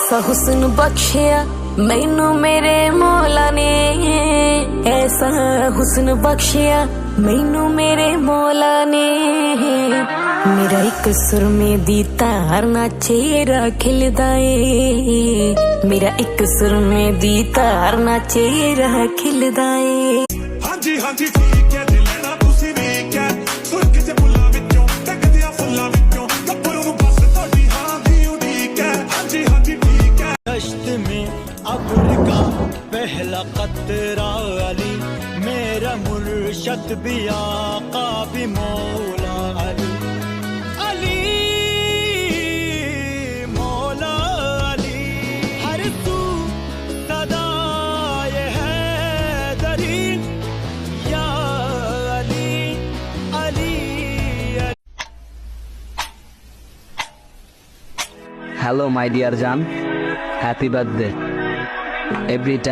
ऐसा हुस्न बख्शिया मैनू मेरे मौला ने, ऐसा हुस्न बख्शिया मैनू मेरे मौला ने। मेरा एक सुरमे दी तार ना चेहरा खिलदा ए, मेरा एक सुरमे दी तार ना चेहरा खिलदा ए। ਹਾਂਜੀ ਹਾਂਜੀ ਠੀਕ ਹੈ ਦਿਲ ਲੈਣਾ ਤੁਸੀਂ ਵੀ ਕਿਆ ਸੁਰਗ ਦੇ ਫੁੱਲਾਂ ਵਿੱਚੋਂ ਤੱਕਦਿਆਂ ਫੁੱਲਾਂ ਵਿੱਚੋਂ ਗੱਭਰੂ ਨੂੰ ਬਸ ਤੁਹਾਡੀ ਹਾਂ ਦੀ ਉਡੀਕ ਹੈ। ਹਾਂਜੀ ਹਾਂਜੀ ਠੀਕ ਹੈ। कश्त में अब्र का पहला कतरा अली, मेरा मुर्शद भी आका भी मौला अली। अली मौला अली हर तू सदा ये है दरी या Ali Ali. Hello my dear Jan, happy birthday. Every time